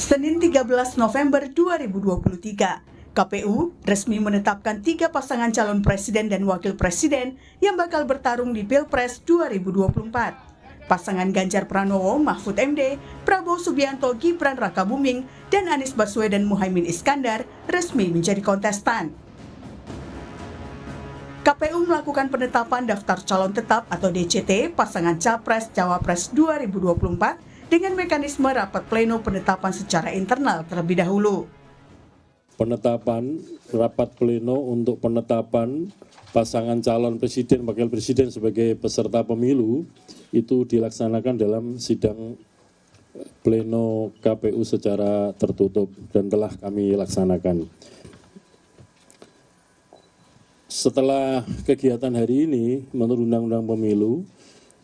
Senin 13 November 2023, KPU resmi menetapkan 3 pasangan calon presiden dan wakil presiden yang bakal bertarung di Pilpres 2024. Pasangan Ganjar Pranowo, Mahfud MD, Prabowo Subianto, Gibran Rakabuming, dan Anies Baswedan Muhaimin Iskandar resmi menjadi kontestan. KPU melakukan penetapan daftar calon tetap atau DCT pasangan Capres-Cawapres 2024 dengan mekanisme rapat pleno penetapan secara internal terlebih dahulu. Penetapan rapat pleno untuk penetapan pasangan calon presiden wakil presiden sebagai peserta pemilu itu dilaksanakan dalam sidang pleno KPU secara tertutup dan telah kami laksanakan. Setelah kegiatan hari ini menurut Undang-Undang Pemilu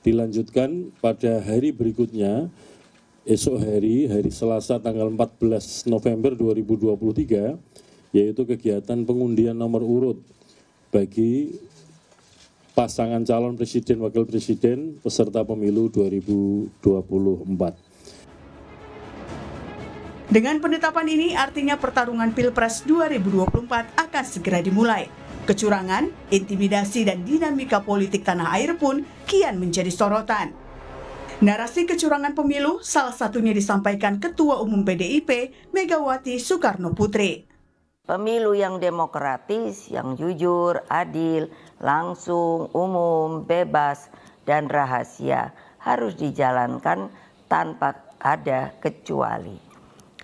dilanjutkan pada hari berikutnya, esok hari Selasa tanggal 14 November 2023, yaitu kegiatan pengundian nomor urut bagi pasangan calon presiden wakil presiden peserta pemilu 2024. Dengan penetapan ini artinya pertarungan Pilpres 2024 akan segera dimulai. Kecurangan, intimidasi, dan dinamika politik tanah air pun kian menjadi sorotan. Narasi kecurangan pemilu salah satunya disampaikan Ketua Umum PDIP Megawati Soekarno Putri. Pemilu yang demokratis, yang jujur, adil, langsung, umum, bebas, dan rahasia harus dijalankan tanpa ada kecuali.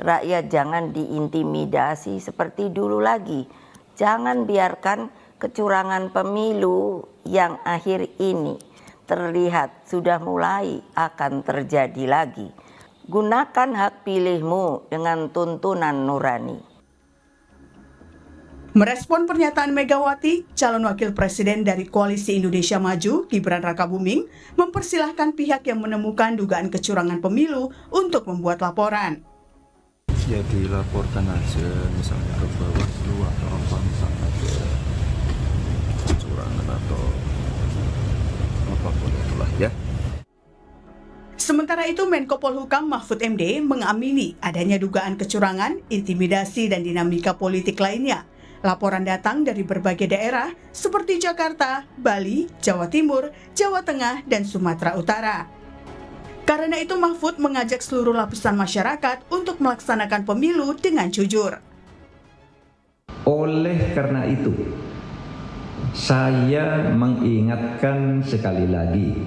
Rakyat jangan diintimidasi seperti dulu lagi. Jangan biarkan kecurangan pemilu yang akhir ini terlihat sudah mulai akan terjadi lagi. Gunakan hak pilihmu dengan tuntunan nurani. Merespon pernyataan Megawati, calon wakil presiden dari Koalisi Indonesia Maju, Gibran Rakabuming, mempersilahkan pihak yang menemukan dugaan kecurangan pemilu untuk membuat laporan. Ya dilaporkan aja, misalnya ke Bawaslu atau apa, misalnya ada kecurangan atau apapun itulah ya. Sementara itu Menko Polhukam Mahfud MD mengamini adanya dugaan kecurangan, intimidasi, dan dinamika politik lainnya. Laporan datang dari berbagai daerah seperti Jakarta, Bali, Jawa Timur, Jawa Tengah, dan Sumatera Utara. Karena itu Mahfud mengajak seluruh lapisan masyarakat untuk melaksanakan pemilu dengan jujur. Oleh karena itu, saya mengingatkan sekali lagi,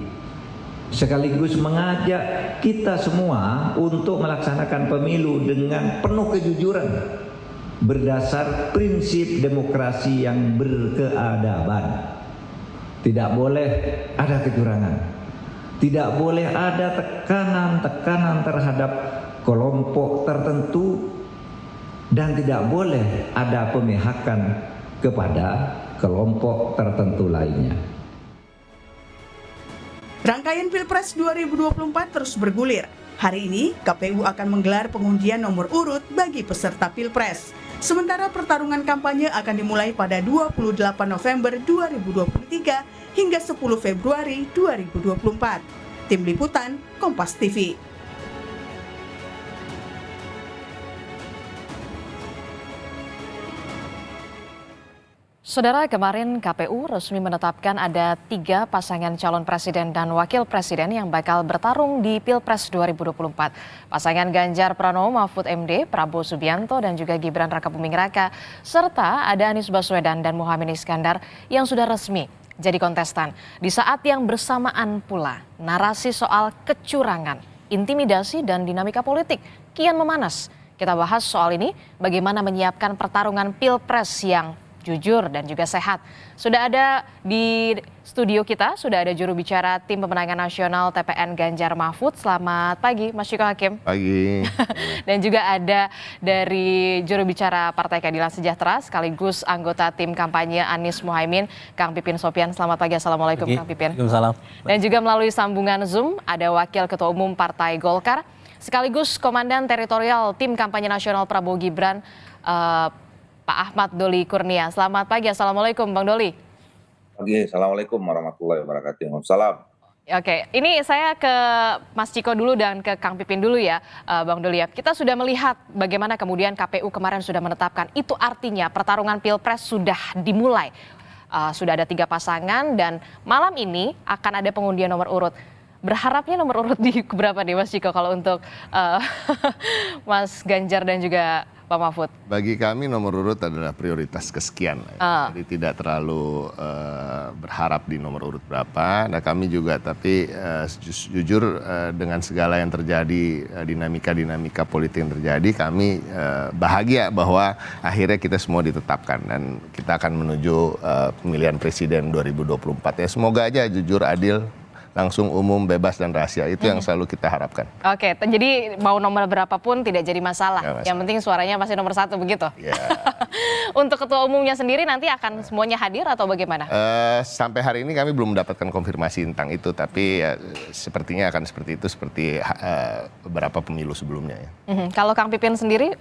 sekaligus mengajak kita semua untuk melaksanakan pemilu dengan penuh kejujuran, berdasar prinsip demokrasi yang berkeadaban. Tidak boleh ada kecurangan. Tidak boleh ada tekanan-tekanan terhadap kelompok tertentu dan tidak boleh ada pemihakan kepada kelompok tertentu lainnya. Rangkaian Pilpres 2024 terus bergulir. Hari ini KPU akan menggelar pengundian nomor urut bagi peserta Pilpres. Sementara pertarungan kampanye akan dimulai pada 28 November 2023 hingga 10 Februari 2024. Tim Liputan, Kompas TV. Saudara, kemarin KPU resmi menetapkan ada 3 pasangan calon presiden dan wakil presiden yang bakal bertarung di Pilpres 2024. Pasangan Ganjar Pranowo, Mahfud MD, Prabowo Subianto, dan juga Gibran Rakabuming Raka, serta ada Anies Baswedan dan Muhaimin Iskandar yang sudah resmi jadi kontestan. Di saat yang bersamaan pula, narasi soal kecurangan, intimidasi, dan dinamika politik kian memanas. Kita bahas soal ini, bagaimana menyiapkan pertarungan Pilpres yang jujur dan juga sehat. Sudah ada di studio kita, sudah ada juru bicara tim pemenangan nasional TPN Ganjar Mahfud. Selamat pagi Mas Ciko Hakim. Pagi. Dan juga ada dari juru bicara Partai Keadilan Sejahtera sekaligus anggota tim kampanye Anies Muhaimin, Kang Pipin Sopian. Selamat pagi, Assalamualaikum Kang Pipin. Waalaikumsalam. Dan juga melalui sambungan Zoom ada Wakil Ketua Umum Partai Golkar sekaligus Komandan Teritorial Tim Kampanye Nasional Prabowo Gibran, Pak Ahmad Doli Kurnia. Selamat pagi, Assalamualaikum Bang Doli. Pagi, Assalamualaikum warahmatullahi wabarakatuh. Salam. Oke, ini saya ke Mas Ciko dulu dan ke Kang Pipin dulu ya, Bang Doli. Kita sudah melihat bagaimana kemudian KPU kemarin sudah menetapkan, itu artinya pertarungan Pilpres sudah dimulai. Sudah ada 3 pasangan dan malam ini akan ada pengundian nomor urut. Berharapnya nomor urut di berapa nih Mas Ciko kalau untuk Mas Ganjar dan juga Pak Mahfud? Bagi kami nomor urut adalah prioritas kesekian. Jadi tidak terlalu berharap di nomor urut berapa. Nah kami juga tapi jujur dengan segala yang terjadi, dinamika politik yang terjadi, kami bahagia bahwa akhirnya kita semua ditetapkan dan kita akan menuju pemilihan presiden 2024. Ya semoga aja jujur, adil, langsung, umum, bebas, dan rahasia. Itu yang selalu kita harapkan. Oke, jadi mau nomor berapapun tidak jadi masalah. Yang penting suaranya pasti nomor 1 begitu? Ya. Untuk ketua umumnya sendiri nanti akan semuanya hadir atau bagaimana? Sampai hari ini kami belum mendapatkan konfirmasi tentang itu. Tapi sepertinya akan seperti itu, seperti beberapa pemilu sebelumnya. Ya. Kalau Kang Pipin sendiri,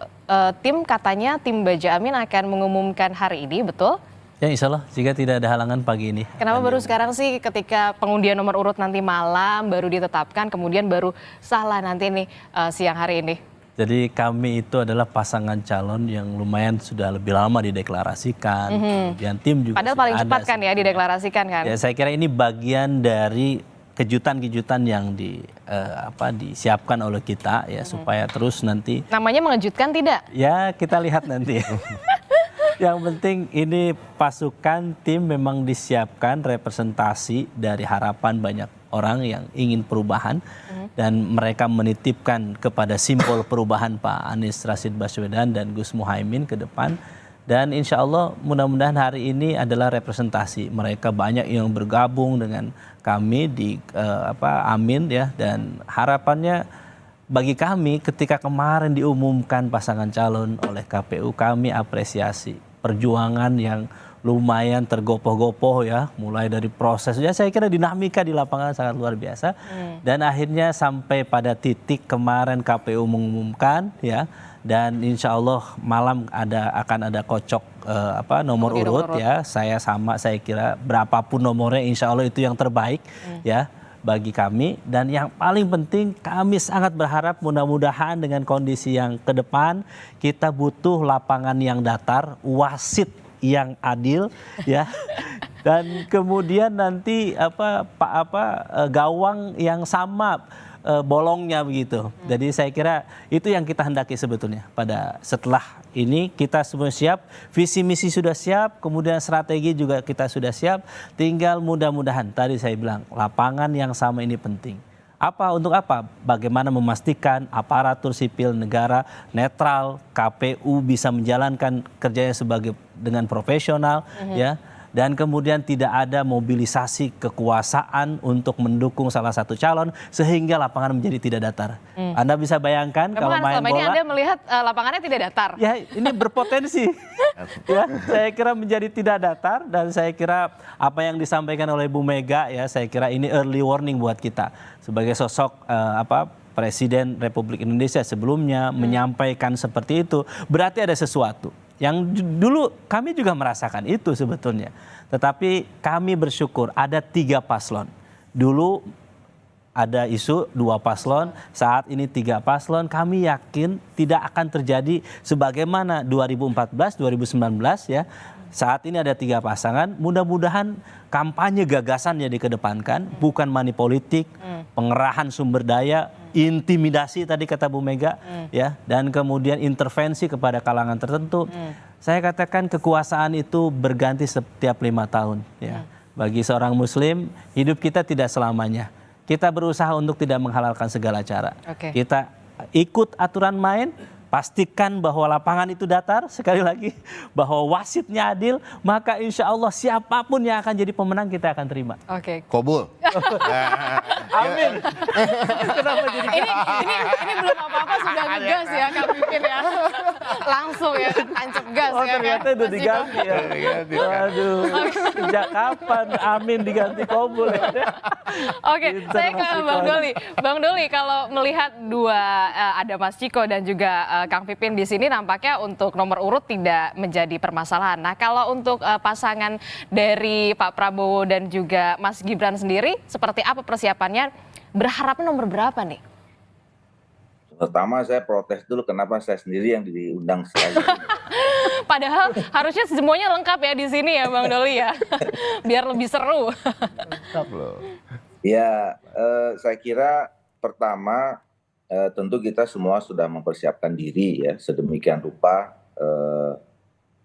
katanya tim Baja Amin akan mengumumkan hari ini, betul? Ya insya Allah jika tidak ada halangan pagi ini. Kenapa baru sekarang sih ketika pengundian nomor urut nanti malam baru ditetapkan kemudian baru salah nanti nih siang hari ini? Jadi kami itu adalah pasangan calon yang lumayan sudah lebih lama dideklarasikan. Kemudian tim juga padahal paling cepat kan ya dideklarasikan kan? Ya saya kira ini bagian dari kejutan-kejutan yang disiapkan oleh kita ya supaya terus nanti. Namanya mengejutkan tidak? Ya kita lihat nanti. Yang penting ini pasukan tim memang disiapkan representasi dari harapan banyak orang yang ingin perubahan dan mereka menitipkan kepada simbol perubahan Pak Anies Rashid Baswedan dan Gus Muhaimin ke depan dan insya Allah mudah-mudahan hari ini adalah representasi mereka banyak yang bergabung dengan kami di Amin ya dan harapannya bagi kami ketika kemarin diumumkan pasangan calon oleh KPU kami apresiasi perjuangan yang lumayan tergopoh-gopoh ya mulai dari proses ya saya kira dinamika di lapangan sangat luar biasa dan akhirnya sampai pada titik kemarin KPU mengumumkan ya dan insya Allah malam akan ada kocok nomor urut ya saya kira berapapun nomornya insya Allah itu yang terbaik ya bagi kami dan yang paling penting kami sangat berharap mudah-mudahan dengan kondisi yang ke depan kita butuh lapangan yang datar, wasit yang adil ya dan kemudian nanti gawang yang sama bolongnya begitu. Jadi saya kira itu yang kita hendaki sebetulnya pada setelah ini kita semua siap, visi misi sudah siap, kemudian strategi juga kita sudah siap, tinggal mudah-mudahan tadi saya bilang lapangan yang sama ini penting. Untuk apa? Bagaimana memastikan aparatur sipil negara netral, KPU bisa menjalankan kerjanya dengan profesional ya. Dan kemudian tidak ada mobilisasi kekuasaan untuk mendukung salah satu calon sehingga lapangan menjadi tidak datar. Anda bisa bayangkan kalau main bola. Ini Anda melihat lapangannya tidak datar. Ya ini berpotensi. Ya, saya kira menjadi tidak datar dan saya kira apa yang disampaikan oleh Bu Mega ya saya kira ini early warning buat kita sebagai sosok Presiden Republik Indonesia sebelumnya menyampaikan seperti itu berarti ada sesuatu. Yang dulu kami juga merasakan itu sebetulnya. Tetapi kami bersyukur ada 3 paslon. Dulu ada isu 2 paslon, saat ini 3 paslon. Kami yakin tidak akan terjadi sebagaimana 2014, 2019 ya. Saat ini ada 3 pasangan, mudah-mudahan kampanye gagasan yang dikedepankan, bukan money politik, pengerahan sumber daya, intimidasi tadi kata Bu Mega ya dan kemudian intervensi kepada kalangan tertentu. Saya katakan kekuasaan itu berganti setiap 5 tahun ya. Bagi seorang muslim hidup kita tidak selamanya. Kita berusaha untuk tidak menghalalkan segala cara. Kita ikut aturan main, pastikan bahwa lapangan itu datar, sekali lagi bahwa wasitnya adil, maka insya Allah siapapun yang akan jadi pemenang kita akan terima. Kobul. Amin. Kenapa jadi Ini belum apa-apa sudah ngegas ya Kang Pipin ya. Langsung ya tancap gas Oh ya. ternyata udah diganti ya. Waduh, sejak kapan Amin diganti Kobul ya? Oke, saya ke Bang Doli. Bang Doli, kalau melihat dua ada Mas Ciko dan juga Kang Pipin di sini nampaknya untuk nomor urut tidak menjadi permasalahan. Nah, kalau untuk pasangan dari Pak Prabowo dan juga Mas Gibran sendiri, seperti apa persiapannya? Berharapnya nomor berapa nih? Pertama saya protes dulu kenapa saya sendiri yang diundang sekali. Padahal harusnya semuanya lengkap ya di sini ya Bang Doli ya. Biar lebih seru. Mantap loh. Ya, saya kira pertama tentu kita semua sudah mempersiapkan diri ya sedemikian rupa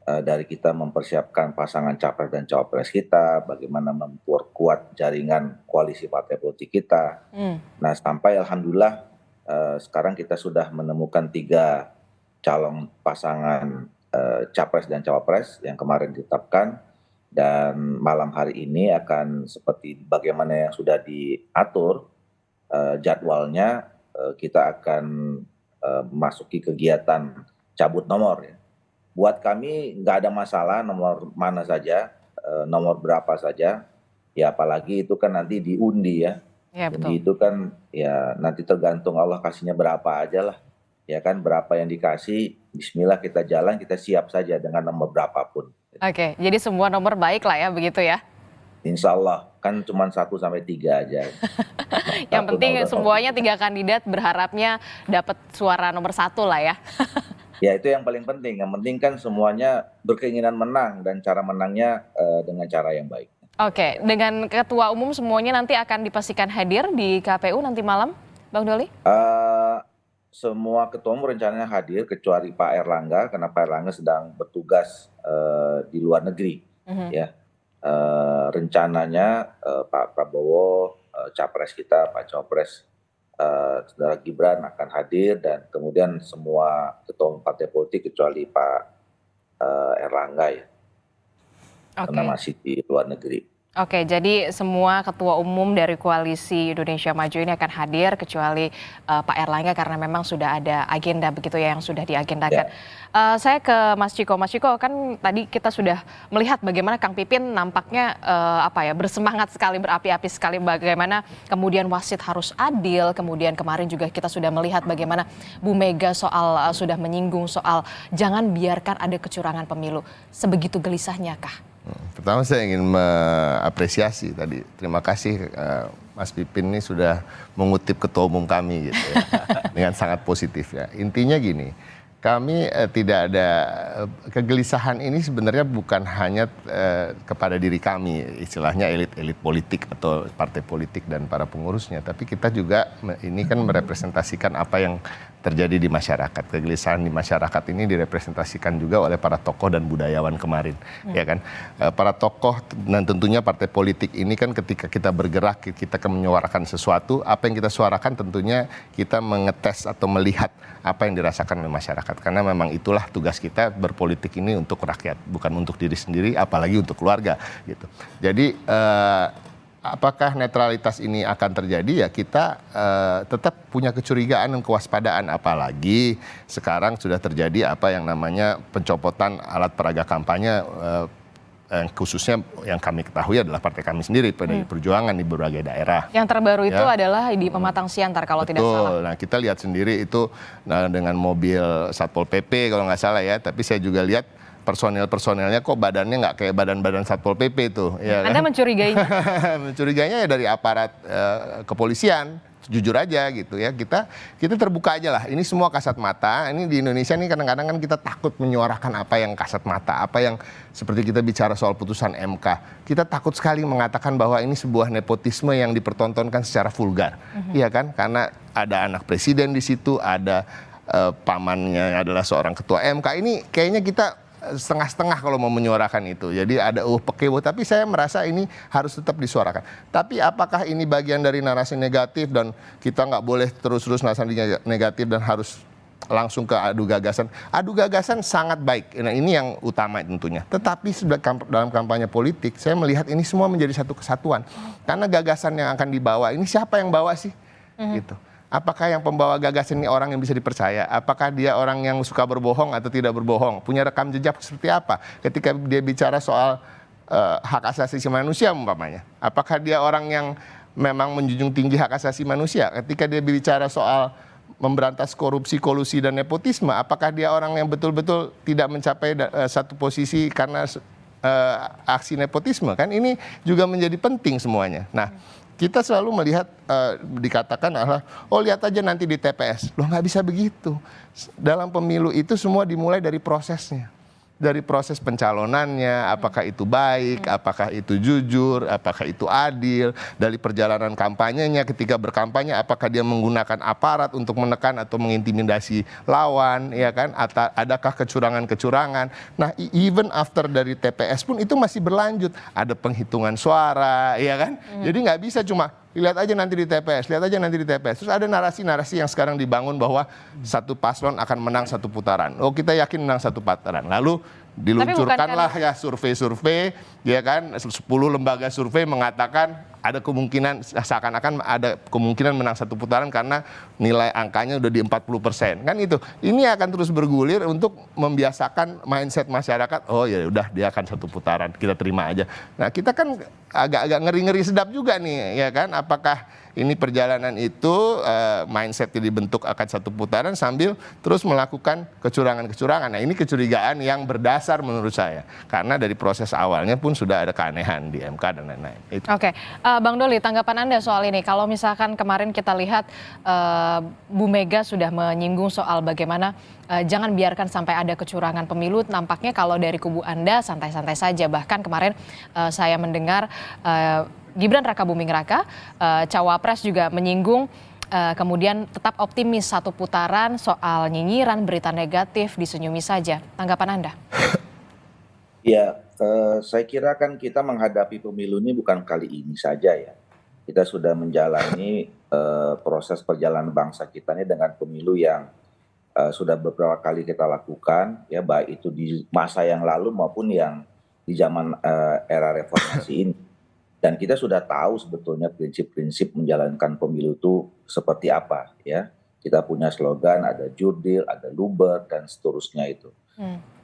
dari kita mempersiapkan pasangan capres dan cawapres kita, bagaimana memperkuat jaringan koalisi partai politik kita. Nah, sampai alhamdulillah sekarang kita sudah menemukan 3 calon pasangan capres dan cawapres yang kemarin ditetapkan, dan malam hari ini akan seperti bagaimana yang sudah diatur jadwalnya, kita akan memasuki kegiatan cabut nomor ya. Buat kami nggak ada masalah nomor mana saja, nomor berapa saja, ya apalagi itu kan nanti diundi ya. Ya, Jadi betul. itu kan ya nanti tergantung Allah kasihnya berapa aja lah. Ya kan berapa yang dikasih, bismillah kita jalan, kita siap saja dengan nomor berapapun. Oke, jadi semua nomor baik lah ya begitu ya. Insya Allah kan cuma 1 sampai 3 aja. Yang penting nomor. semuanya 3 kandidat berharapnya dapat suara nomor 1 lah ya. Ya itu yang paling penting. Yang penting kan semuanya berkeinginan menang dan cara menangnya dengan cara yang baik. Oke, dengan ketua umum semuanya nanti akan dipastikan hadir di KPU nanti malam, Bang Doli? Semua ketua umum rencananya hadir kecuali Pak Erlangga karena Pak Erlangga sedang bertugas di luar negeri. Ya, rencananya Pak Prabowo, capres kita, Pak Cawapres, Saudara Gibran akan hadir, dan kemudian semua ketua umum partai politik kecuali Pak Erlangga ya, karena masih di luar negeri. Oke, jadi semua ketua umum dari Koalisi Indonesia Maju ini akan hadir kecuali Pak Erlangga karena memang sudah ada agenda begitu ya yang sudah diagendakan. Saya ke Mas Ciko. Mas Ciko, kan tadi kita sudah melihat bagaimana Kang Pipin nampaknya bersemangat sekali, berapi-api sekali bagaimana kemudian wasit harus adil. Kemudian kemarin juga kita sudah melihat bagaimana Bu Mega sudah menyinggung soal jangan biarkan ada kecurangan pemilu. Sebegitu gelisahnya kah? Pertama saya ingin mengapresiasi tadi. Terima kasih Mas Pipin ini sudah mengutip ketua umum kami gitu ya, dengan sangat positif ya. Intinya gini, kami tidak ada kegelisahan ini sebenarnya bukan hanya kepada diri kami, istilahnya elit-elit politik atau partai politik dan para pengurusnya, tapi kita juga ini kan merepresentasikan apa yang terjadi di masyarakat. Kegelisahan di masyarakat ini direpresentasikan juga oleh para tokoh dan budayawan kemarin, ya kan. Para tokoh dan tentunya partai politik ini kan ketika kita bergerak, kita akan menyuarakan sesuatu, apa yang kita suarakan tentunya kita mengetes atau melihat apa yang dirasakan oleh masyarakat. Karena memang itulah tugas kita berpolitik ini untuk rakyat, bukan untuk diri sendiri, apalagi untuk keluarga gitu. Jadi apakah netralitas ini akan terjadi, ya kita tetap punya kecurigaan dan kewaspadaan, apalagi sekarang sudah terjadi apa yang namanya pencopotan alat peraga kampanye, khususnya yang kami ketahui adalah partai kami sendiri, PDI Perjuangan di berbagai daerah. Yang terbaru itu adalah di Pematang Siantar kalau tidak salah. Nah kita lihat sendiri itu dengan mobil Satpol PP kalau nggak salah ya, tapi saya juga lihat personel-personelnya kok badannya nggak kayak badan-badan Satpol PP itu. Ya Anda kan? mencurigainya? Mencurigainya ya dari aparat kepolisian, jujur aja gitu ya. Kita terbuka aja lah. Ini semua kasat mata. Ini di Indonesia nih kadang-kadang kan kita takut menyuarakan apa yang kasat mata, apa yang seperti kita bicara soal putusan MK. Kita takut sekali mengatakan bahwa ini sebuah nepotisme yang dipertontonkan secara vulgar, iya kan? Karena ada anak presiden di situ, ada pamannya adalah seorang ketua MK. Ini kayaknya kita setengah-setengah kalau mau menyuarakan itu. Jadi ada pekewo, tapi saya merasa ini harus tetap disuarakan. Tapi apakah ini bagian dari narasi negatif dan kita nggak boleh terus-terus narasi negatif dan harus langsung ke adu gagasan. Adu gagasan sangat baik. Nah, ini yang utama tentunya. Tetapi dalam kampanye politik, saya melihat ini semua menjadi satu kesatuan. Karena gagasan yang akan dibawa ini siapa yang bawa sih? Gitu. Apakah yang pembawa gagasan ini orang yang bisa dipercaya? Apakah dia orang yang suka berbohong atau tidak berbohong? Punya rekam jejak seperti apa? Ketika dia bicara soal hak asasi manusia umpamanya. Apakah dia orang yang memang menjunjung tinggi hak asasi manusia? Ketika dia bicara soal memberantas korupsi, kolusi, dan nepotisme, apakah dia orang yang betul-betul tidak mencapai satu posisi karena aksi nepotisme? Kan ini juga menjadi penting semuanya. Nah, kita selalu melihat dikatakan adalah, oh lihat aja nanti di TPS. Loh nggak bisa begitu. Dalam pemilu itu semua dimulai dari prosesnya. Dari proses pencalonannya, apakah itu baik, apakah itu jujur, apakah itu adil. Dari perjalanan kampanyenya, ketika berkampanye, apakah dia menggunakan aparat untuk menekan atau mengintimidasi lawan, ya kan? Adakah kecurangan-kecurangan? Nah, even after dari TPS pun itu masih berlanjut. Ada penghitungan suara, ya kan? Jadi nggak bisa cuma lihat aja nanti di TPS, lihat aja nanti di TPS. Terus ada narasi-narasi yang sekarang dibangun bahwa satu paslon akan menang satu putaran. Oh, kita yakin menang satu putaran. Lalu diluncurkanlah ya survei-survei, ya kan, 10 lembaga survei mengatakan ada kemungkinan, seakan-akan ada kemungkinan menang satu putaran karena nilai angkanya udah di 40%. Kan itu. Ini akan terus bergulir untuk membiasakan mindset masyarakat, oh ya udah dia akan satu putaran, kita terima aja. Nah, kita kan agak-agak ngeri-ngeri sedap juga nih, ya kan? Apakah ini perjalanan itu mindsetnya dibentuk akan satu putaran sambil terus melakukan kecurangan-kecurangan. Nah, ini kecurigaan yang berdasar menurut saya. Karena dari proses awalnya pun sudah ada keanehan di MK dan lain-lain. Oke, Bang Doli, tanggapan Anda soal ini. Kalau misalkan kemarin kita lihat Bu Mega sudah menyinggung soal bagaimana jangan biarkan sampai ada kecurangan pemilu. Nampaknya kalau dari kubu Anda santai-santai saja. Bahkan kemarin saya mendengar Gibran Rakabuming Raka, Cawapres juga menyinggung kemudian tetap optimis satu putaran soal nyinyiran, berita negatif, disenyumi saja. Tanggapan Anda? Ya, saya kira kan kita menghadapi pemilu ini bukan kali ini saja ya. Kita sudah menjalani proses perjalanan bangsa kita ini dengan pemilu yang sudah beberapa kali kita lakukan, ya baik itu di masa yang lalu maupun yang di zaman era reformasi ini. Dan kita sudah tahu sebetulnya prinsip-prinsip menjalankan pemilu itu seperti apa ya. Kita punya slogan, ada jurdil, ada luber, dan seterusnya itu.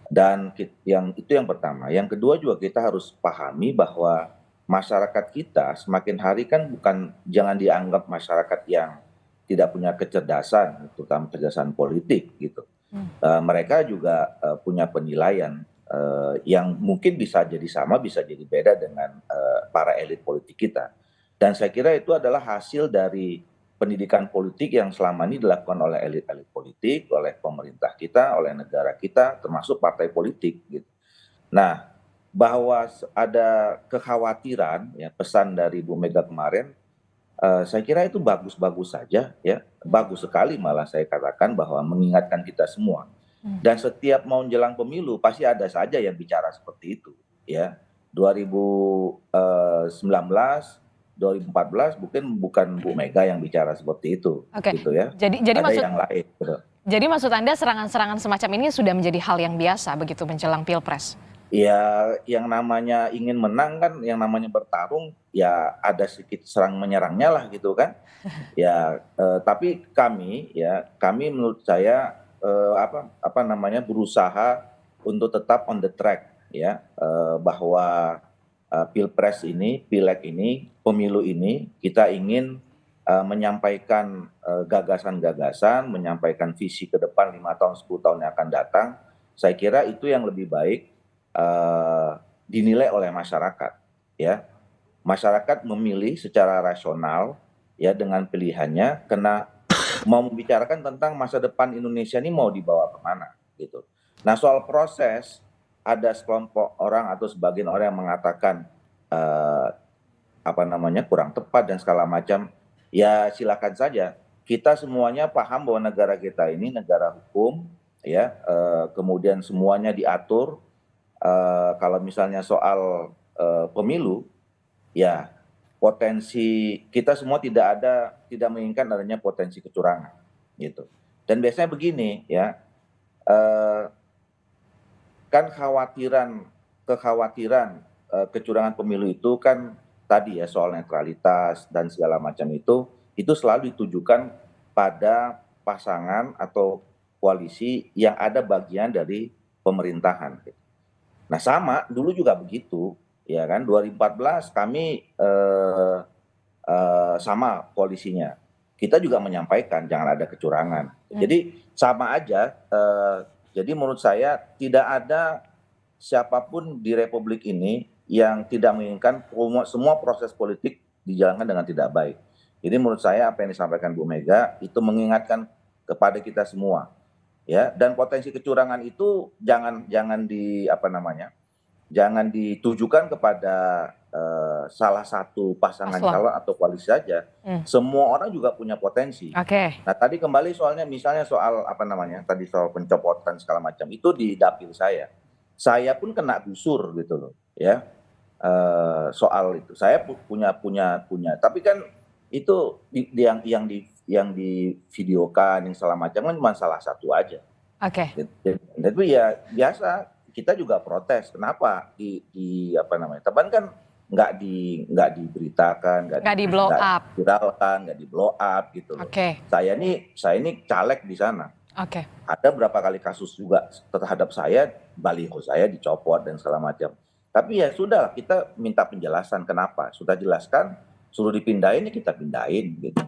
Dan itu yang pertama. Yang kedua juga kita harus pahami bahwa masyarakat kita semakin hari kan jangan dianggap masyarakat yang tidak punya kecerdasan, terutama kecerdasan politik gitu. Mereka juga punya penilaian yang mungkin bisa jadi sama, bisa jadi beda dengan para elit politik kita. Dan saya kira itu adalah hasil dari pendidikan politik yang selama ini dilakukan oleh elit-elit politik, oleh pemerintah kita, oleh negara kita, termasuk partai politik. Gitu. Nah, bahwa ada kekhawatiran, ya, pesan dari Bu Mega kemarin, saya kira itu bagus-bagus saja, ya, bagus sekali malah saya katakan bahwa mengingatkan kita semua. Dan setiap mau menjelang pemilu pasti ada saja yang bicara seperti itu, ya. 2019, 2014 bukan Bu Mega yang bicara seperti itu, gitu ya. Jadi ada maksud yang lain. Gitu. Jadi maksud Anda serangan-serangan semacam ini sudah menjadi hal yang biasa begitu menjelang Pilpres? Ya, yang namanya ingin menang kan, yang namanya bertarung, ya ada sedikit serang menyerangnya lah gitu kan. Ya, tapi kami menurut saya berusaha untuk tetap on the track ya, bahwa Pilpres ini, Pileg ini, pemilu ini kita ingin menyampaikan gagasan-gagasan, menyampaikan visi ke depan 5 tahun, 10 tahun yang akan datang. Saya kira itu yang lebih baik dinilai oleh masyarakat ya. Masyarakat memilih secara rasional ya dengan pilihannya, karena mau membicarakan tentang masa depan Indonesia ini mau dibawa kemana gitu. Nah, soal proses, ada sekelompok orang atau sebagian orang yang mengatakan kurang tepat dan segala macam. Ya silakan saja. Kita semuanya paham bahwa negara kita ini negara hukum, ya. Kemudian semuanya diatur. Kalau misalnya soal pemilu, ya potensi kita semua tidak menginginkan adanya potensi kecurangan, gitu. Dan biasanya begini ya, kan kekhawatiran kecurangan pemilu itu kan tadi ya soal netralitas dan segala macam itu selalu ditujukan pada pasangan atau koalisi yang ada bagian dari pemerintahan. Nah sama dulu juga begitu ya kan, 2014 kami sama koalisinya, kita juga menyampaikan jangan ada kecurangan. Jadi sama aja. Jadi menurut saya tidak ada siapapun di Republik ini yang tidak menginginkan semua proses politik dijalankan dengan tidak baik. Jadi menurut saya apa yang disampaikan Bu Mega itu mengingatkan kepada kita semua, ya. Dan potensi kecurangan itu jangan ditujukan kepada salah satu pasangan calon atau koalisi saja. Semua orang juga punya potensi. Nah tadi kembali soalnya misalnya soal tadi soal pencopotan segala macam itu di dapil saya pun kena gusur gitu loh ya, soal itu saya punya tapi kan itu yang divideokan yang segala macam kan cuma salah satu aja. Tapi ya biasa kita juga protes kenapa teman kan nggak diberitakan, nggak di blow up, viralkan, nggak di blow up gitu loh. Saya ini caleg di sana. Ada berapa kali kasus juga terhadap saya, baliho saya dicopot dan segala macam. Tapi ya sudah, kita minta penjelasan kenapa. Sudah jelaskan, suruh dipindahin ya kita pindahin gitu.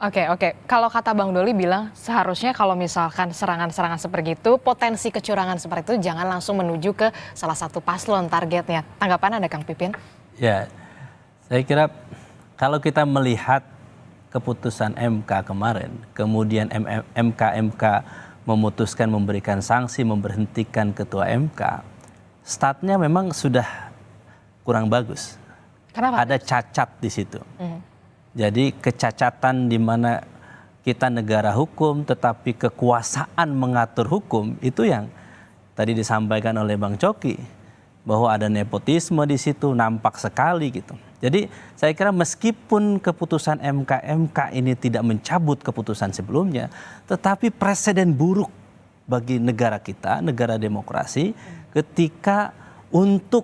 Oke. Kalau kata Bang Doli bilang seharusnya kalau misalkan serangan-serangan seperti itu, potensi kecurangan seperti itu jangan langsung menuju ke salah satu paslon targetnya. Tanggapan Anda Kang Pipin? Ya, saya kira kalau kita melihat keputusan MK kemarin, kemudian MK memutuskan memberikan sanksi, memberhentikan ketua MK, statnya memang sudah kurang bagus. Kenapa? Ada cacat di situ. Jadi kecacatan di mana kita negara hukum tetapi kekuasaan mengatur hukum itu yang tadi disampaikan oleh Bang Coki bahwa ada nepotisme di situ nampak sekali gitu. Jadi saya kira meskipun keputusan MK ini tidak mencabut keputusan sebelumnya, tetapi presiden buruk bagi negara kita, negara demokrasi, ketika untuk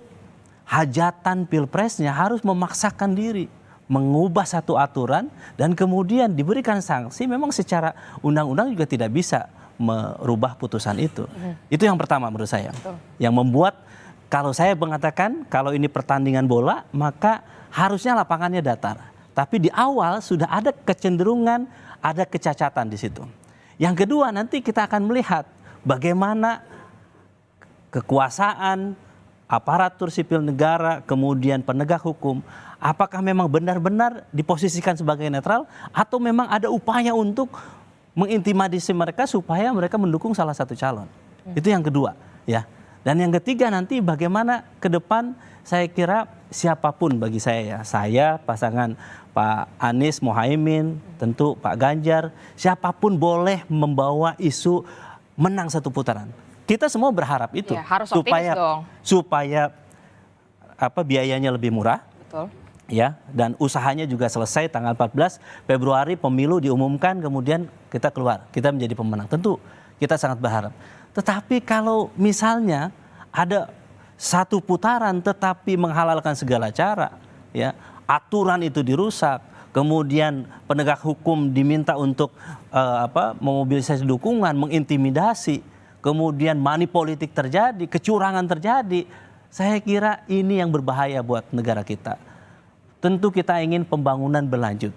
hajatan pilpresnya harus memaksakan diri, mengubah satu aturan dan kemudian diberikan sanksi, memang secara undang-undang juga tidak bisa merubah putusan itu. Itu yang pertama menurut saya. Yang membuat kalau saya mengatakan kalau ini pertandingan bola maka harusnya lapangannya datar. Tapi di awal sudah ada kecenderungan, ada kecacatan di situ. Yang kedua nanti kita akan melihat bagaimana kekuasaan, aparatur sipil negara, kemudian penegak hukum, apakah memang benar-benar diposisikan sebagai netral atau memang ada upaya untuk mengintimidasi mereka supaya mereka mendukung salah satu calon. Itu yang kedua, ya. Dan yang ketiga nanti bagaimana ke depan saya kira siapapun bagi saya ya, saya pasangan Pak Anies Mohaimin, tentu Pak Ganjar, siapapun boleh membawa isu menang satu putaran. Kita semua berharap itu ya, harus supaya biayanya lebih murah. Betul. Ya, dan usahanya juga selesai tanggal 14 Februari pemilu diumumkan, kemudian kita keluar, kita menjadi pemenang. Tentu kita sangat berharap. Tetapi kalau misalnya ada satu putaran tetapi menghalalkan segala cara, ya, aturan itu dirusak, kemudian penegak hukum diminta untuk memobilisasi dukungan, mengintimidasi, kemudian money politik terjadi, kecurangan terjadi, saya kira ini yang berbahaya buat negara kita. Tentu kita ingin pembangunan berlanjut.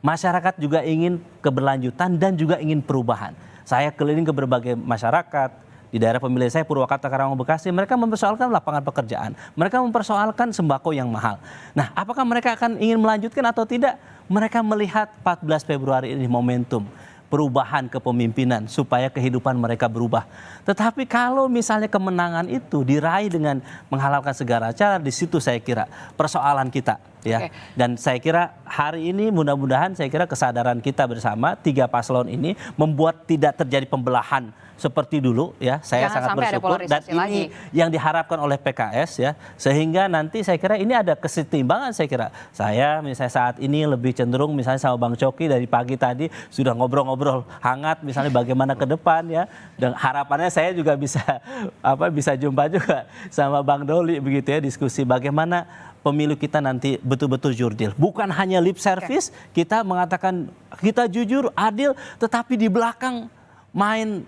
Masyarakat juga ingin keberlanjutan dan juga ingin perubahan. Saya keliling ke berbagai masyarakat, di daerah pemilih saya Purwakarta, Karawang, Bekasi, mereka mempersoalkan lapangan pekerjaan. Mereka mempersoalkan sembako yang mahal. Nah, apakah mereka akan ingin melanjutkan atau tidak? Mereka melihat 14 Februari ini momentum perubahan kepemimpinan supaya kehidupan mereka berubah. Tetapi kalau misalnya kemenangan itu diraih dengan menghalalkan segala cara, di situ saya kira persoalan kita. Ya, dan saya kira hari ini mudah-mudahan saya kira kesadaran kita bersama 3 paslon ini membuat tidak terjadi pembelahan seperti dulu ya. Saya Jangan sangat sampai ada bersyukur dan polarisasi ini lagi. yang diharapkan oleh PKS ya. Sehingga nanti saya kira ini ada kesetimbangan saya kira. Saya misalnya saat ini lebih cenderung misalnya sama Bang Coki dari pagi tadi sudah ngobrol-ngobrol hangat misalnya bagaimana ke depan ya. Dan harapannya saya juga bisa jumpa juga sama Bang Doli begitu ya, diskusi bagaimana pemilu kita nanti betul-betul jurdil. Bukan hanya lip service, kita mengatakan kita jujur, adil, tetapi di belakang main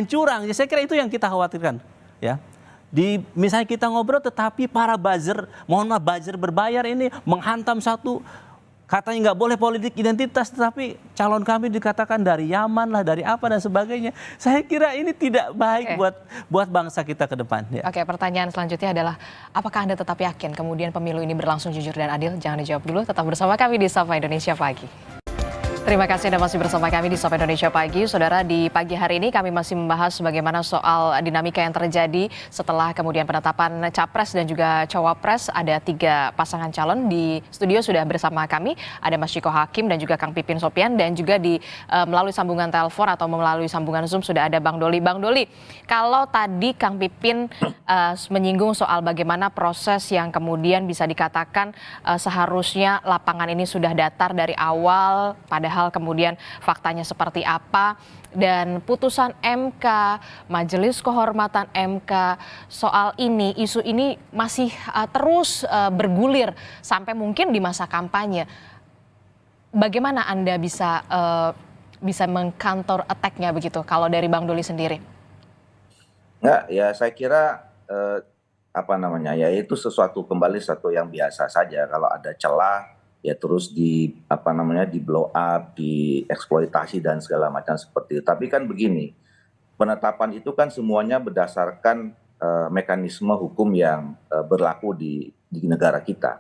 curang. Ya, saya kira itu yang kita khawatirkan. Ya, misalnya kita ngobrol, tetapi para buzzer, mohon maaf buzzer berbayar ini menghantam satu. Katanya nggak boleh politik identitas, tetapi calon kami dikatakan dari Yaman lah, dari apa dan sebagainya. Saya kira ini tidak baik buat bangsa kita ke depan. Ya. Oke, pertanyaan selanjutnya adalah, apakah Anda tetap yakin kemudian pemilu ini berlangsung jujur dan adil? Jangan dijawab dulu, tetap bersama kami di Sapa Indonesia Pagi. Terima kasih Anda masih bersama kami di Sapa Indonesia Pagi. Saudara, di pagi hari ini kami masih membahas bagaimana soal dinamika yang terjadi setelah kemudian penetapan Capres dan juga Cawapres. Ada 3 pasangan calon di studio sudah bersama kami. Ada Mas Ciko Hakim dan juga Kang Pipin Sopian, dan juga melalui sambungan telepon atau melalui sambungan Zoom sudah ada Bang Doli. Bang Doli, kalau tadi Kang Pipin menyinggung soal bagaimana proses yang kemudian bisa dikatakan seharusnya lapangan ini sudah datar dari awal, padahal kemudian faktanya seperti apa, dan putusan MK, Majelis Kehormatan MK soal ini, isu ini masih terus bergulir sampai mungkin di masa kampanye. Bagaimana Anda bisa meng-counter attack-nya begitu kalau dari Bang Doli sendiri? Enggak, ya saya kira ya itu sesuatu yang biasa saja. Kalau ada celah ya terus di blow up, dieksploitasi dan segala macam seperti itu. Tapi kan begini, penetapan itu kan semuanya berdasarkan mekanisme hukum yang berlaku di negara kita.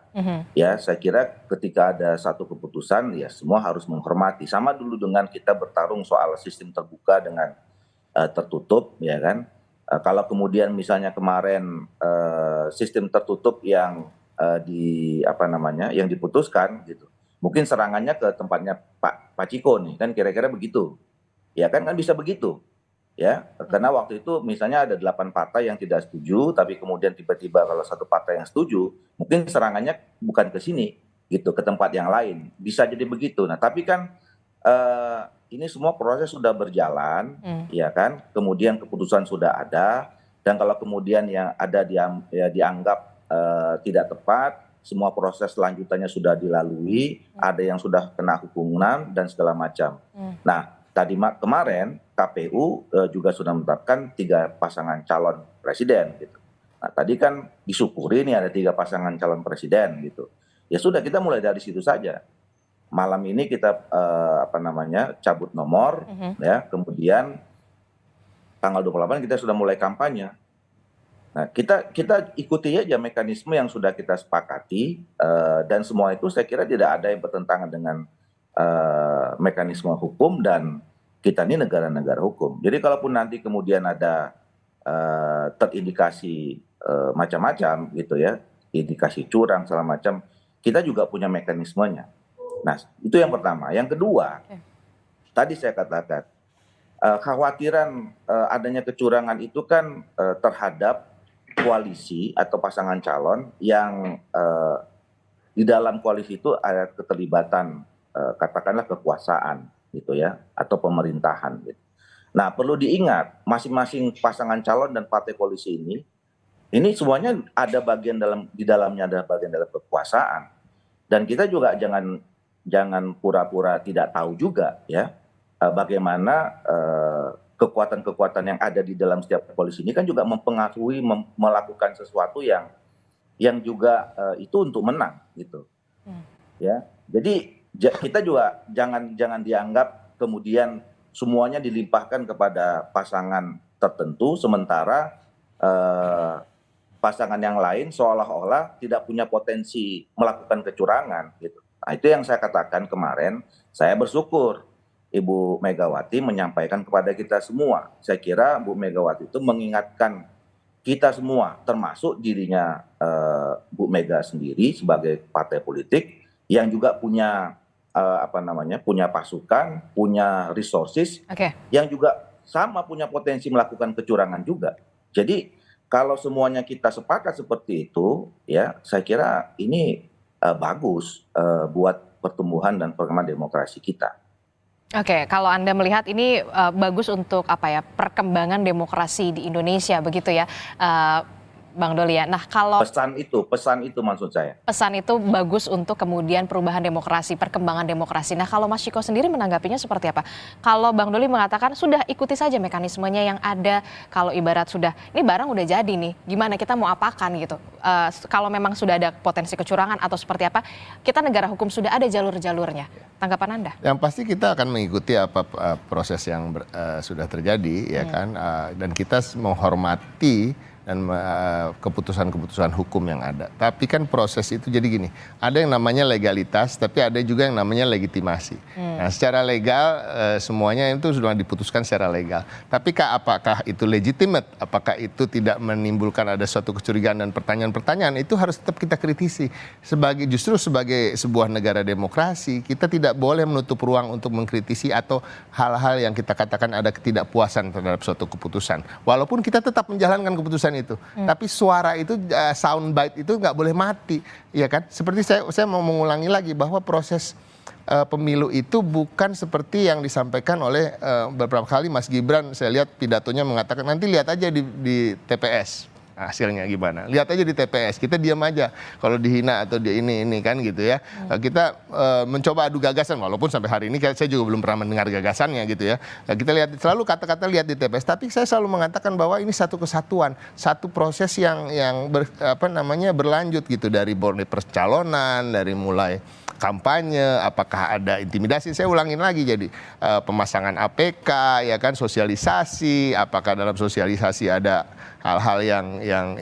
Ya, saya kira ketika ada satu keputusan ya semua harus menghormati. Sama dulu dengan kita bertarung soal sistem terbuka dengan tertutup, ya kan. Kalau kemudian misalnya kemarin sistem tertutup yang yang diputuskan gitu, mungkin serangannya ke tempatnya Pak Ciko nih, kan kira-kira begitu, ya kan bisa begitu, ya, karena waktu itu misalnya ada 8 partai yang tidak setuju, tapi kemudian tiba-tiba kalau satu partai yang setuju, mungkin serangannya bukan ke sini, gitu, ke tempat yang lain, bisa jadi begitu. Nah, tapi kan ini semua proses sudah berjalan, ya kan, kemudian keputusan sudah ada, dan kalau kemudian yang ada dianggap tidak tepat, semua proses selanjutannya sudah dilalui, ada yang sudah kena hukuman dan segala macam. Nah, kemarin KPU juga sudah menetapkan 3 pasangan calon presiden gitu. Nah, tadi kan disyukuri nih ada 3 pasangan calon presiden gitu. Ya sudah, kita mulai dari situ saja. Malam ini kita cabut nomor, ya, kemudian tanggal 28 kita sudah mulai kampanye. Nah, kita ikuti aja mekanisme yang sudah kita sepakati, dan semua itu saya kira tidak ada yang bertentangan dengan mekanisme hukum, dan kita ini negara-negara hukum. Jadi kalaupun nanti kemudian ada terindikasi macam-macam gitu ya, indikasi curang segala macam, kita juga punya mekanismenya. Nah, itu yang pertama. Yang kedua, tadi saya katakan khawatiran adanya kecurangan itu kan terhadap koalisi atau pasangan calon yang di dalam koalisi itu ada keterlibatan katakanlah kekuasaan gitu ya, atau pemerintahan gitu. Nah, perlu diingat masing-masing pasangan calon dan partai koalisi ini semuanya ada di dalamnya ada bagian dalam kekuasaan, dan kita juga jangan pura-pura tidak tahu juga ya bagaimana kekuatan-kekuatan yang ada di dalam setiap koalisi ini kan juga mempengaruhi melakukan sesuatu yang juga itu untuk menang gitu. Ya. Jadi kita juga jangan dianggap kemudian semuanya dilimpahkan kepada pasangan tertentu, sementara pasangan yang lain seolah-olah tidak punya potensi melakukan kecurangan gitu. Nah, itu yang saya katakan kemarin, saya bersyukur Ibu Megawati menyampaikan kepada kita semua. Saya kira Bu Megawati itu mengingatkan kita semua, termasuk dirinya Bu Mega sendiri sebagai partai politik yang juga punya punya pasukan, punya resources, yang juga sama punya potensi melakukan kecurangan juga. Jadi kalau semuanya kita sepakat seperti itu, ya saya kira ini bagus buat pertumbuhan dan perkembangan demokrasi kita. Oke, kalau Anda melihat ini bagus untuk perkembangan demokrasi di Indonesia begitu ya, Bang Doli ya. Nah, kalau pesan itu maksud saya. Pesan itu bagus untuk kemudian perubahan demokrasi, perkembangan demokrasi. Nah, kalau Mas Chiko sendiri menanggapinya seperti apa? Kalau Bang Doli mengatakan sudah ikuti saja mekanismenya yang ada. Kalau ibarat sudah, ini barang udah jadi nih, gimana kita mau apakan gitu. Kalau memang sudah ada potensi kecurangan atau seperti apa, kita negara hukum sudah ada jalur-jalurnya. Tanggapan Anda? Yang pasti kita akan mengikuti apa proses yang sudah terjadi, ya kan. Dan kita menghormati dan keputusan-keputusan hukum yang ada. Tapi kan proses itu jadi gini, ada yang namanya legalitas, tapi ada juga yang namanya legitimasi. Nah, secara legal semuanya itu sudah diputuskan secara legal. Tapi apakah itu legitimate, apakah itu tidak menimbulkan ada suatu kecurigaan dan pertanyaan-pertanyaan, itu harus tetap kita kritisi. Justru sebagai sebuah negara demokrasi, kita tidak boleh menutup ruang untuk mengkritisi atau hal-hal yang kita katakan ada ketidakpuasan terhadap suatu keputusan. Walaupun kita tetap menjalankan keputusan itu, tapi suara itu, soundbite itu nggak boleh mati, ya kan? Seperti saya mau mengulangi lagi bahwa proses pemilu itu bukan seperti yang disampaikan oleh beberapa kali Mas Gibran. Saya lihat pidatonya mengatakan nanti lihat aja di TPS hasilnya gimana. Lihat aja di TPS, kita diam aja kalau dihina atau ini kan gitu ya. Kita mencoba adu gagasan, walaupun sampai hari ini saya juga belum pernah mendengar gagasannya gitu ya. Kita lihat selalu kata-kata lihat di TPS, tapi saya selalu mengatakan bahwa ini satu kesatuan, satu proses yang berlanjut gitu, dari percalonan, dari mulai kampanye, apakah ada intimidasi, saya ulangin lagi, jadi pemasangan APK, ya kan, sosialisasi, apakah dalam sosialisasi ada hal-hal yang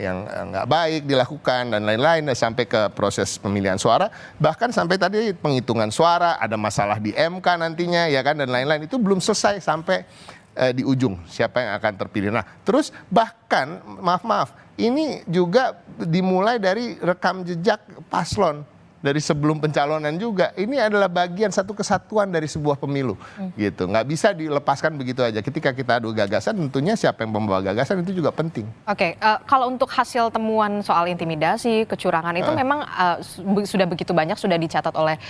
nggak baik dilakukan dan lain-lain, sampai ke proses pemilihan suara, bahkan sampai tadi penghitungan suara, ada masalah di MK nantinya, ya kan, dan lain-lain, itu belum selesai sampai di ujung siapa yang akan terpilih. Nah, terus bahkan maaf, ini juga dimulai dari rekam jejak paslon dari sebelum pencalonan juga. Ini adalah bagian satu kesatuan dari sebuah pemilu, gitu. Nggak bisa dilepaskan begitu aja. Ketika kita adu gagasan, tentunya siapa yang membawa gagasan itu juga penting. Oke, kalau untuk hasil temuan soal intimidasi, kecurangan itu memang sudah begitu banyak, sudah dicatat oleh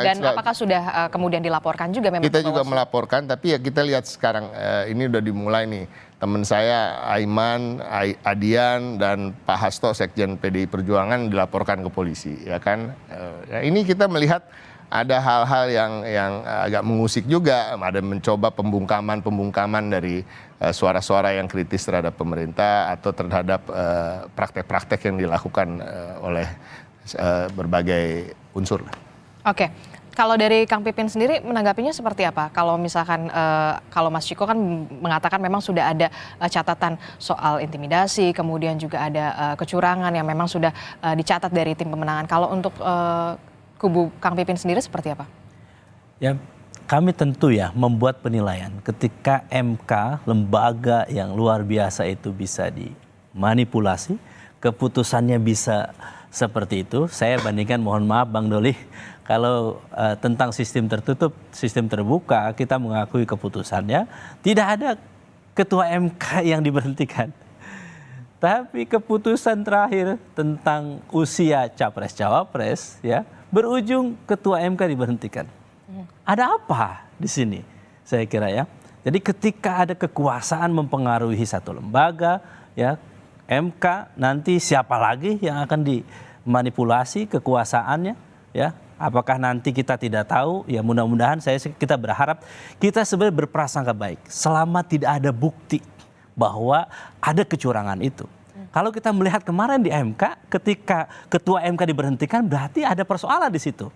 dan apakah sudah kemudian dilaporkan juga? Memang kita juga melaporkan, tapi ya kita lihat sekarang ini udah dimulai nih. Teman saya Aiman, Adian, dan Pak Hasto, Sekjen PDI Perjuangan, dilaporkan ke polisi, ya kan. Ini kita melihat ada hal-hal yang agak mengusik juga, ada mencoba pembungkaman dari suara-suara yang kritis terhadap pemerintah atau terhadap praktek-praktek yang dilakukan oleh berbagai unsur. Oke. Kalau dari Kang Pipin sendiri menanggapinya seperti apa? Kalau misalkan kalau Mas Chiko kan mengatakan memang sudah ada catatan soal intimidasi, kemudian juga ada kecurangan yang memang sudah dicatat dari tim pemenangan. Kalau untuk kubu Kang Pipin sendiri seperti apa? Ya, kami tentu ya membuat penilaian ketika MK, lembaga yang luar biasa itu bisa dimanipulasi, keputusannya bisa seperti itu. Saya bandingkan, mohon maaf Bang Doli, kalau tentang sistem tertutup, sistem terbuka, kita mengakui keputusannya, tidak ada ketua MK yang diberhentikan. Tapi keputusan terakhir tentang usia capres-cawapres, ya, berujung ketua MK diberhentikan. Ada apa di sini? Saya kira ya. Jadi ketika ada kekuasaan mempengaruhi satu lembaga, ya, MK, nanti siapa lagi yang akan dimanipulasi kekuasaannya, ya? Apakah nanti kita tidak tahu? Ya mudah-mudahan kita berharap kita sebenarnya berprasangka baik selama tidak ada bukti bahwa ada kecurangan itu. Kalau kita melihat kemarin di MK, ketika ketua MK diberhentikan, berarti ada persoalan di situ,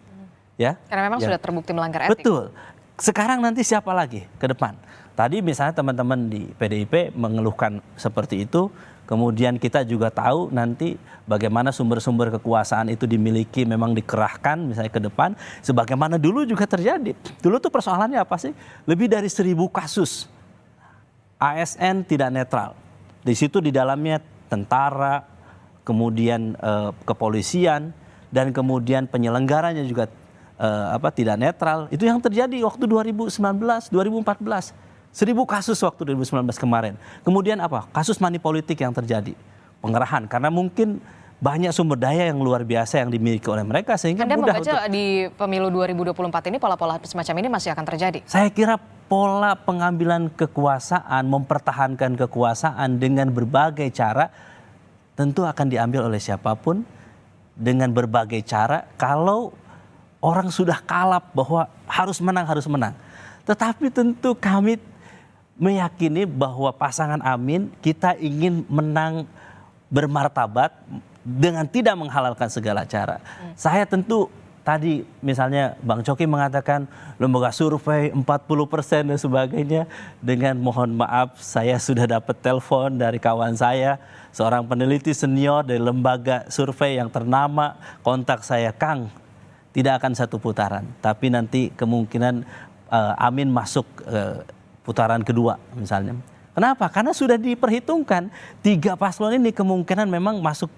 ya. Karena memang sudah terbukti melanggar etik. Betul. Sekarang nanti siapa lagi ke depan? Tadi misalnya teman-teman di PDIP mengeluhkan seperti itu. Kemudian kita juga tahu nanti bagaimana sumber-sumber kekuasaan itu dimiliki, memang dikerahkan misalnya ke depan. Sebagaimana dulu juga terjadi. Dulu tuh persoalannya apa sih? Lebih dari 1000 kasus. ASN tidak netral. Di situ di dalamnya tentara, kemudian kepolisian, dan kemudian penyelenggaranya juga tidak netral. Itu yang terjadi waktu 2019, 2014. 1000 kasus waktu 2019 kemarin. Kemudian apa? Kasus money politik yang terjadi. Pengerahan, karena mungkin banyak sumber daya yang luar biasa yang dimiliki oleh mereka sehingga Anda mudah membaca di pemilu 2024 ini pola-pola semacam ini masih akan terjadi? Saya kira pola pengambilan kekuasaan, mempertahankan kekuasaan dengan berbagai cara tentu akan diambil oleh siapapun dengan berbagai cara kalau orang sudah kalap bahwa harus menang. Tetapi tentu kami meyakini bahwa pasangan Amin kita ingin menang bermartabat dengan tidak menghalalkan segala cara. Saya tentu tadi misalnya Bang Coki mengatakan lembaga survei 40% dan sebagainya. Dengan mohon maaf saya sudah dapat telepon dari kawan saya, seorang peneliti senior dari lembaga survei yang ternama, kontak saya, Kang, tidak akan satu putaran, tapi nanti kemungkinan Amin masuk putaran kedua misalnya. Kenapa? Karena sudah diperhitungkan 3 paslon ini kemungkinan memang masuk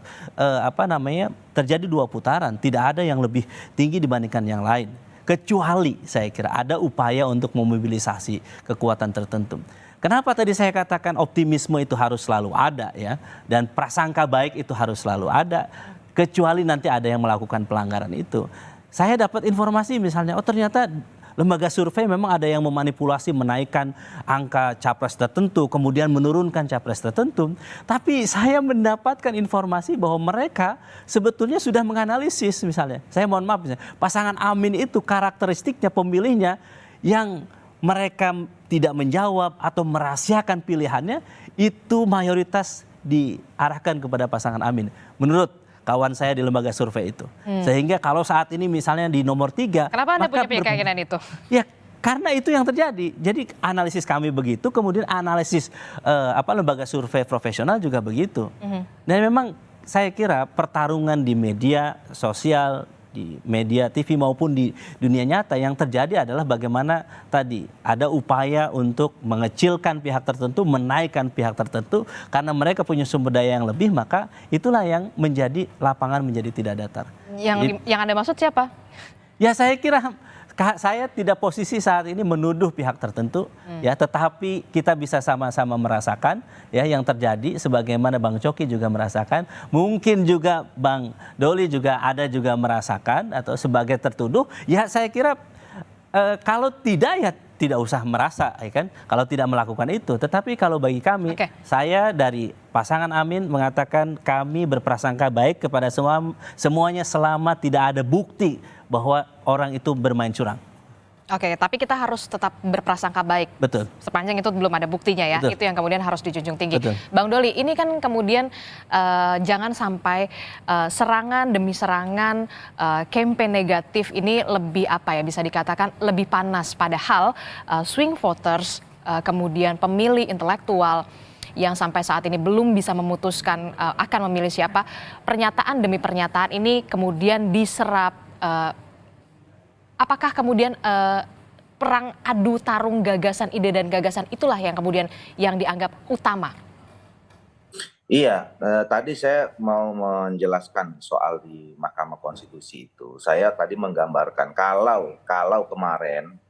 terjadi 2 putaran, tidak ada yang lebih tinggi dibandingkan yang lain. Kecuali saya kira ada upaya untuk memobilisasi kekuatan tertentu. Kenapa tadi saya katakan optimisme itu harus selalu ada ya, dan prasangka baik itu harus selalu ada, kecuali nanti ada yang melakukan pelanggaran itu. Saya dapat informasi misalnya, oh ternyata lembaga survei memang ada yang memanipulasi menaikkan angka capres tertentu, kemudian menurunkan capres tertentu. Tapi saya mendapatkan informasi bahwa mereka sebetulnya sudah menganalisis misalnya. Saya mohon maaf, misalnya, pasangan Amin itu karakteristiknya pemilihnya yang mereka tidak menjawab atau merahasiakan pilihannya, itu mayoritas diarahkan kepada pasangan Amin. Menurut kawan saya di lembaga survei itu. Sehingga kalau saat ini misalnya di nomor 3. Kenapa Anda punya keyakinan itu? Ya karena itu yang terjadi. Jadi analisis kami begitu, kemudian analisis lembaga survei profesional juga begitu. Dan memang saya kira pertarungan di media sosial, di media TV maupun di dunia nyata yang terjadi adalah bagaimana tadi ada upaya untuk mengecilkan pihak tertentu, menaikkan pihak tertentu karena mereka punya sumber daya yang lebih, maka itulah yang menjadi lapangan menjadi tidak datar. Yang Anda maksud siapa? Ya saya kira saya tidak posisi saat ini menuduh pihak tertentu ya, tetapi kita bisa sama-sama merasakan ya yang terjadi sebagaimana Bang Coki juga merasakan, mungkin juga Bang Doli juga merasakan atau sebagai tertuduh. Ya saya kira kalau tidak ya tidak usah merasa ya kan kalau tidak melakukan itu. Tetapi kalau bagi kami, saya dari pasangan Amin mengatakan kami berprasangka baik kepada semuanya selama tidak ada bukti bahwa orang itu bermain curang. Oke, tapi kita harus tetap berprasangka baik. Betul. Sepanjang itu belum ada buktinya ya. Betul. Itu yang kemudian harus dijunjung tinggi. Betul. Bang Doli, ini kan kemudian jangan sampai serangan demi serangan, campaign negatif ini lebih bisa dikatakan lebih panas. Padahal swing voters, kemudian pemilih intelektual yang sampai saat ini belum bisa memutuskan akan memilih siapa, pernyataan demi pernyataan ini kemudian diserap. Apakah kemudian perang adu tarung gagasan, ide dan gagasan itulah yang kemudian yang dianggap utama? Iya, tadi saya mau menjelaskan soal di Mahkamah Konstitusi itu. Saya tadi menggambarkan kalau kemarin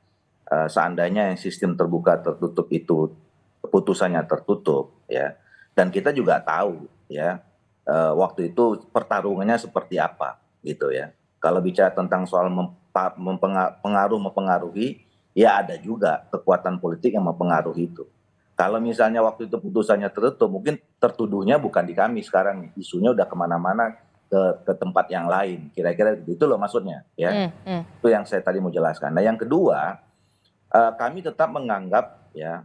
seandainya yang sistem terbuka tertutup itu putusannya tertutup ya, dan kita juga tahu ya waktu itu pertarungannya seperti apa gitu ya. Kalau bicara tentang soal mempengaruhi, ya ada juga kekuatan politik yang mempengaruhi itu. Kalau misalnya waktu itu putusannya tertutup, mungkin tertuduhnya bukan di kami sekarang, isunya udah kemana-mana ke tempat yang lain. Kira-kira itu loh maksudnya, ya. Itu yang saya tadi mau jelaskan. Nah, yang kedua, kami tetap menganggap ya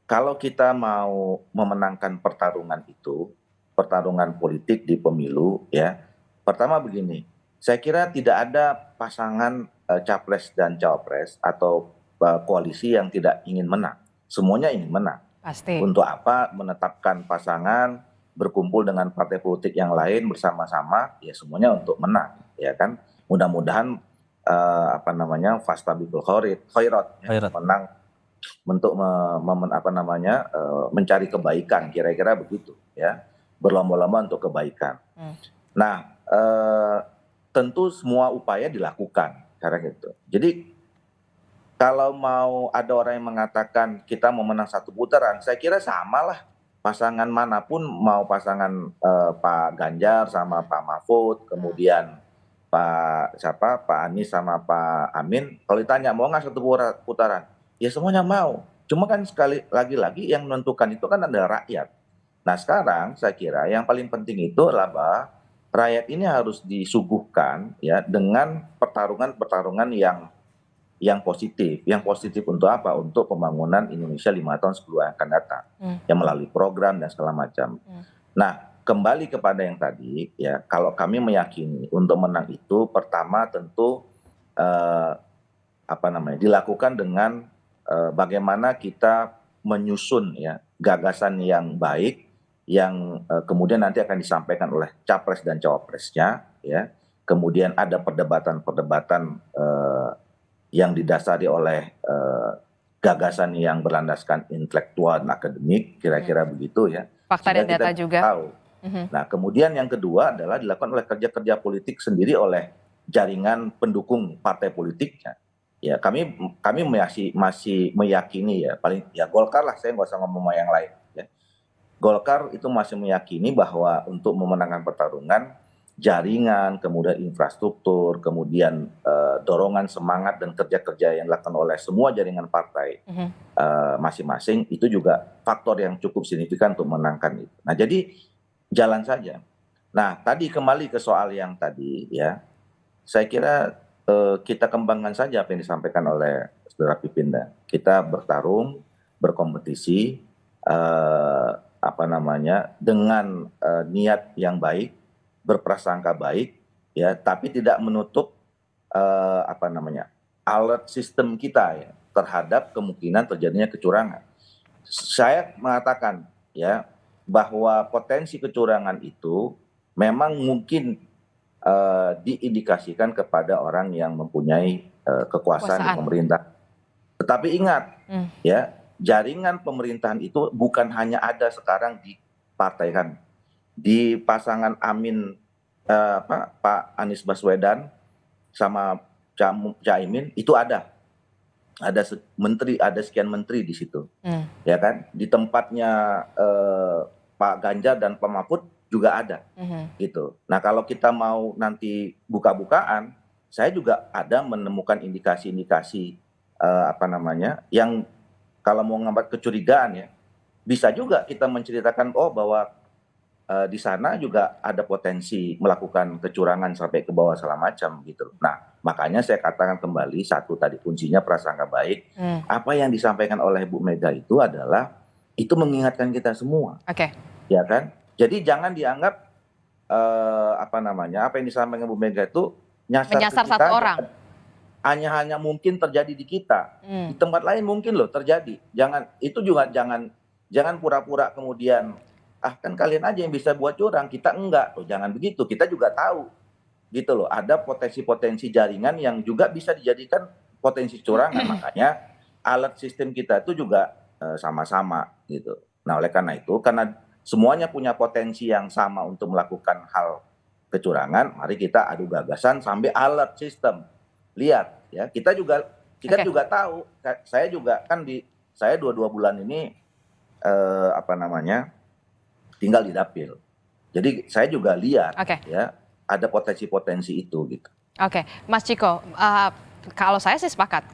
kalau kita mau memenangkan pertarungan itu, pertarungan politik di pemilu, ya. Pertama begini. Saya kira tidak ada pasangan capres dan cawapres atau koalisi yang tidak ingin menang. Semuanya ingin menang. Pasti. Untuk apa menetapkan pasangan, berkumpul dengan partai politik yang lain bersama-sama, ya semuanya untuk menang, ya kan. Mudah-mudahan fastabiqul khairat, menang untuk mencari kebaikan, kira-kira begitu ya, berlomba-lomba untuk kebaikan. Nah, tentu semua upaya dilakukan cara gitu. Jadi kalau mau ada orang yang mengatakan kita mau menang 1 putaran, saya kira samalah pasangan manapun, mau pasangan Pak Ganjar sama Pak Mahfud, kemudian Pak Anies sama Pak Amin, kalau ditanya mau nggak 1 putaran, ya semuanya mau. Cuma kan sekali lagi yang menentukan itu kan adalah rakyat. Nah sekarang saya kira yang paling penting itu adalah bahwa rakyat ini harus disuguhkan ya dengan pertarungan yang positif. Yang positif untuk apa? Untuk pembangunan Indonesia 5 tahun 10 yang akan datang. Yang melalui program dan segala macam. Nah, kembali kepada yang tadi, ya, kalau kami meyakini untuk menang itu, pertama tentu dilakukan dengan bagaimana kita menyusun ya gagasan yang baik, yang kemudian nanti akan disampaikan oleh capres dan cawapresnya, ya. Kemudian ada perdebatan yang didasari oleh gagasan yang berlandaskan intelektual dan akademik, kira-kira begitu ya. Fakta dan data juga. Tahu. Nah, kemudian yang kedua adalah dilakukan oleh kerja-kerja politik sendiri oleh jaringan pendukung partai politiknya. Ya, kami masih meyakini ya, paling ya Golkar lah, saya nggak usah ngomong yang lain. Ya. Golkar itu masih meyakini bahwa untuk memenangkan pertarungan, jaringan, kemudian infrastruktur, kemudian dorongan semangat dan kerja-kerja yang dilakukan oleh semua jaringan partai masing-masing itu juga faktor yang cukup signifikan untuk menangkan itu. Nah jadi jalan saja. Nah tadi kembali ke soal yang tadi ya, saya kira kita kembangkan saja apa yang disampaikan oleh Saudara Pipinda. Kita bertarung, berkompetisi, dengan niat yang baik, berprasangka baik, ya, tapi tidak menutup alert sistem kita ya terhadap kemungkinan terjadinya kecurangan. Saya mengatakan ya bahwa potensi kecurangan itu memang mungkin diindikasikan kepada orang yang mempunyai kekuasaan di pemerintah. Tetapi ingat ya, jaringan pemerintahan itu bukan hanya ada sekarang di partai kami. Di pasangan Amin Pak Anies Baswedan sama Caimin itu ada menteri, ada sekian menteri di situ, ya kan? Di tempatnya Pak Ganjar dan Pak Mahfud juga ada, gitu. Nah kalau kita mau nanti buka-bukaan, saya juga ada menemukan indikasi-indikasi yang kalau mau ngambat kecurigaan ya, bisa juga kita menceritakan bahwa di sana juga ada potensi melakukan kecurangan sampai ke bawah segala macam gitu. Nah, makanya saya katakan kembali satu tadi kuncinya prasangka baik. Apa yang disampaikan oleh Bu Mega itu adalah itu mengingatkan kita semua. Oke. Ya kan? Jadi jangan dianggap apa yang disampaikan Bu Mega itu menyasar satu orang. Hanya mungkin terjadi di kita. Di tempat lain mungkin loh terjadi. Jangan pura-pura kemudian kan kalian aja yang bisa buat curang, kita enggak. Jangan begitu, kita juga tahu gitu loh, ada potensi-potensi jaringan yang juga bisa dijadikan potensi curangan. Makanya alat sistem kita itu juga sama-sama gitu. Nah oleh karena itu, karena semuanya punya potensi yang sama untuk melakukan hal kecurangan, mari kita adu gagasan sampai alert sistem. Lihat ya, kita juga tahu, saya juga kan saya 2 bulan ini tinggal di dapil. Jadi saya juga lihat ya ada potensi-potensi itu gitu. Oke, Mas Ciko, kalau saya sih sepakat,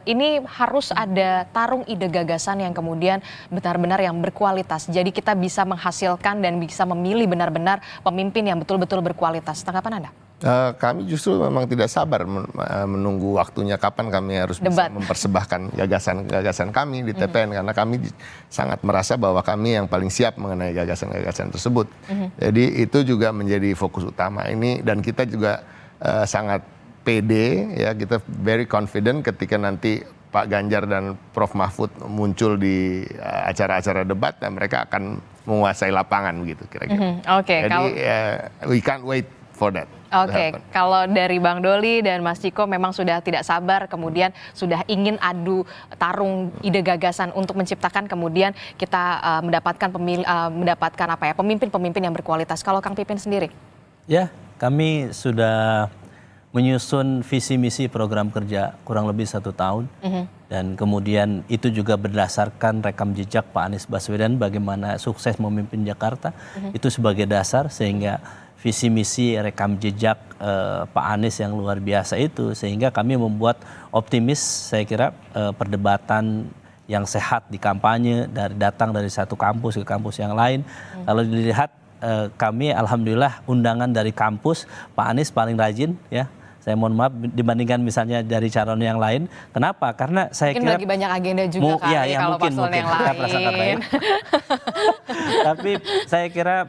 ini harus ada tarung ide gagasan yang kemudian benar-benar yang berkualitas. Jadi kita bisa menghasilkan dan bisa memilih benar-benar pemimpin yang betul-betul berkualitas. Tanggapan Anda? Kami justru memang tidak sabar menunggu waktunya kapan kami harus bisa mempersembahkan gagasan kami di TPN, karena kami sangat merasa bahwa kami yang paling siap mengenai gagasan-gagasan tersebut. Jadi itu juga menjadi fokus utama ini, dan kita juga sangat pede ya, kita very confident ketika nanti Pak Ganjar dan Prof Mahfud muncul di acara-acara debat, dan mereka akan menguasai lapangan begitu kira-kira. Oke, jadi we can't wait for that. Oke, kalau dari Bang Doli dan Mas Ciko memang sudah tidak sabar, kemudian sudah ingin adu tarung ide gagasan untuk menciptakan kemudian kita mendapatkan pemimpin-pemimpin yang berkualitas. Kalau Kang Pipin sendiri? Ya, kami sudah menyusun visi misi program kerja kurang lebih 1 tahun. Dan kemudian itu juga berdasarkan rekam jejak Pak Anies Baswedan bagaimana sukses memimpin Jakarta. Itu sebagai dasar sehingga visi misi rekam jejak Pak Anies yang luar biasa itu sehingga kami membuat optimis, saya kira perdebatan yang sehat di kampanye datang dari satu kampus ke kampus yang lain. Kalau dilihat kami alhamdulillah undangan dari kampus Pak Anies paling rajin ya. Saya mohon maaf dibandingkan misalnya dari calon yang lain. Kenapa? Karena saya mungkin kira lagi banyak agenda juga kalau paslon yang lain. Tapi saya kira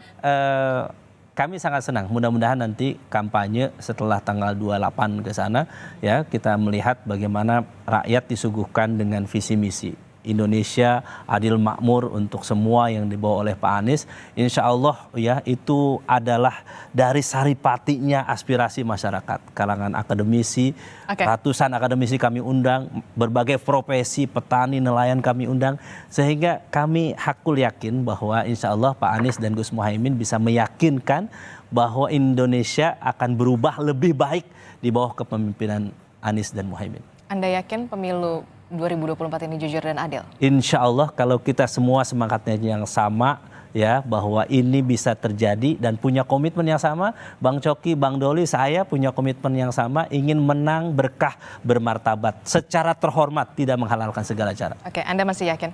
kami sangat senang. Mudah-mudahan nanti kampanye setelah tanggal 28 ke sana ya kita melihat bagaimana rakyat disuguhkan dengan visi misi. Indonesia adil makmur untuk semua yang dibawa oleh Pak Anies. Insya Allah ya itu adalah dari saripatinya aspirasi masyarakat. Kalangan akademisi, ratusan akademisi kami undang, berbagai profesi, petani, nelayan kami undang. Sehingga kami hakul yakin bahwa insya Allah Pak Anies dan Gus Muhaimin bisa meyakinkan bahwa Indonesia akan berubah lebih baik di bawah kepemimpinan Anies dan Muhaimin. Anda yakin pemilu 2024 ini jujur dan adil? Insya Allah kalau kita semua semangatnya yang sama ya bahwa ini bisa terjadi dan punya komitmen yang sama, Bang Coki, Bang Doli, saya punya komitmen yang sama, ingin menang berkah bermartabat secara terhormat, tidak menghalalkan segala cara. Oke, Anda masih yakin?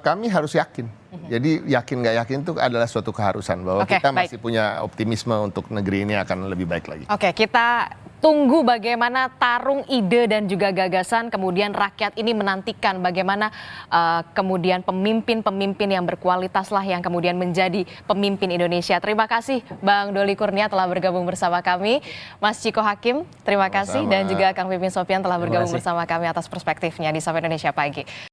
Kami harus yakin. Jadi yakin nggak yakin itu adalah suatu keharusan bahwa kita masih punya optimisme untuk negeri ini akan lebih baik lagi. Oke, kita tunggu bagaimana tarung ide dan juga gagasan, kemudian rakyat ini menantikan bagaimana kemudian pemimpin-pemimpin yang berkualitas lah yang kemudian menjadi pemimpin Indonesia. Terima kasih Bang Doli Kurnia telah bergabung bersama kami. Mas Ciko Hakim, terima kasih. Dan juga Kang Pipin Sopyan telah bergabung bersama kami atas perspektifnya di Sapa Indonesia Pagi.